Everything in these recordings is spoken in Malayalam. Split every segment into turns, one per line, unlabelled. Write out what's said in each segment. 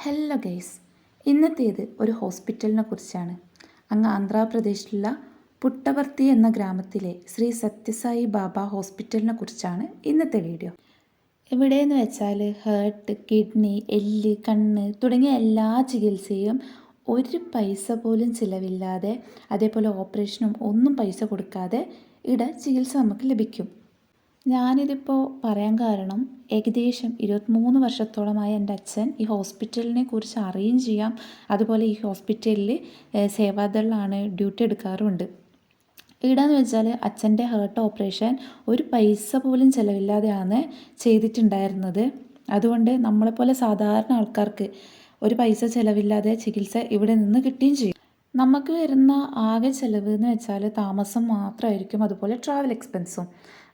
ഹലോ ഗൈസ്, ഇന്നത്തേത് ഒരു ഹോസ്പിറ്റലിനെ കുറിച്ചാണ്. അങ്ങ് ആന്ധ്രാപ്രദേശിലുള്ള പുട്ടപർത്തി എന്ന ഗ്രാമത്തിലെ ശ്രീ സത്യസായി ബാബ ഹോസ്പിറ്റലിനെ കുറിച്ചാണ് ഇന്നത്തെ വീഡിയോ. എവിടെയെന്ന് വെച്ചാൽ ഹാർട്ട്, കിഡ്നി, എല്ല്, കണ്ണ് തുടങ്ങിയ എല്ലാ ചികിത്സയും ഒരു പൈസ പോലും ചിലവില്ലാതെ, അതേപോലെ ഓപ്പറേഷനും ഒന്നും പൈസ കൊടുക്കാതെ ഇവിടെ ചികിത്സ നമുക്ക് ലഭിക്കും. ഞാനിതിപ്പോൾ പറയാൻ കാരണം ഏകദേശം 23 വർഷത്തോളമായി എൻ്റെ അച്ഛൻ ഈ ഹോസ്പിറ്റലിനെ കുറിച്ച് അറിയുകയും ചെയ്യാം. അതുപോലെ ഈ ഹോസ്പിറ്റലിൽ സേവാദളിലാണ് ഡ്യൂട്ടി എടുക്കാറുമുണ്ട്. ഇവിടെയെന്ന് വെച്ചാൽ അച്ഛൻ്റെ ഹാർട്ട് ഓപ്പറേഷൻ ഒരു പൈസ പോലും ചിലവില്ലാതെയാണ് ചെയ്തിട്ടുണ്ടായിരുന്നത്. അതുകൊണ്ട് നമ്മളെപ്പോലെ സാധാരണ ആൾക്കാർക്ക് ഒരു പൈസ ചിലവില്ലാതെ ചികിത്സ ഇവിടെ നിന്ന് കിട്ടുകയും ചെയ്യും. നമുക്ക് വരുന്ന ആകെ ചിലവ് എന്ന് വെച്ചാൽ താമസം മാത്രമായിരിക്കും, അതുപോലെ ട്രാവൽ എക്സ്പെൻസും.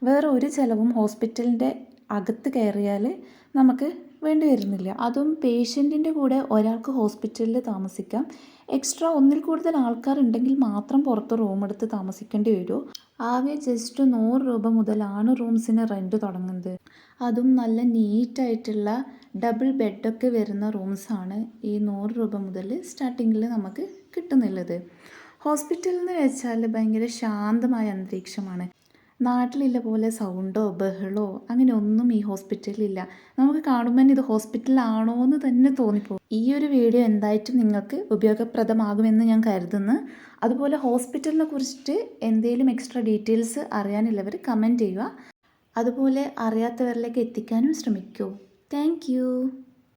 വേറെ ഒരു ചിലവും ഹോസ്പിറ്റലിൻ്റെ അകത്ത് കയറിയാൽ നമുക്ക് വേണ്ടി വരുന്നില്ല. അതും പേഷ്യൻറ്റിൻ്റെ കൂടെ ഒരാൾക്ക് ഹോസ്പിറ്റലിൽ താമസിക്കാം. എക്സ്ട്രാ ഒന്നിൽ കൂടുതൽ ആൾക്കാരുണ്ടെങ്കിൽ മാത്രം പുറത്ത് റൂം എടുത്ത് താമസിക്കേണ്ടി വരും. ആകെ ജസ്റ്റ് 100 രൂപ മുതലാണ് റൂംസിന് റെൻറ്റ് തുടങ്ങുന്നത്. അതും നല്ല നീറ്റായിട്ടുള്ള ഡബിൾ ബെഡൊക്കെ വരുന്ന റൂംസാണ് ഈ 100 രൂപ മുതൽ സ്റ്റാർട്ടിങ്ങിൽ നമുക്ക് കിട്ടുന്നുള്ളത്. ഹോസ്പിറ്റൽ എന്ന് വെച്ചാൽ ഭയങ്കര ശാന്തമായ അന്തരീക്ഷമാണ്. നാട്ടിലുള്ള പോലെ സൗണ്ടോ ബഹളോ അങ്ങനെ ഒന്നും ഈ ഹോസ്പിറ്റലിലില്ല. നമുക്ക് കാണുമ്പോൾ ഇത് ഹോസ്പിറ്റലാണോ എന്ന് തന്നെ തോന്നിപ്പോകും. ഈ ഒരു വീഡിയോ എന്തായിട്ടും നിങ്ങൾക്ക് ഉപയോഗപ്രദമാകുമെന്ന് ഞാൻ കരുതുന്നു. അതുപോലെ ഹോസ്പിറ്റലിനെ കുറിച്ചിട്ട് എന്തെങ്കിലും എക്സ്ട്രാ ഡീറ്റെയിൽസ് അറിയാനുള്ളവർ കമൻറ്റ് ചെയ്യുക. അതുപോലെ അറിയാത്തവരിലേക്ക് എത്തിക്കാനും ശ്രമിക്കൂ. താങ്ക്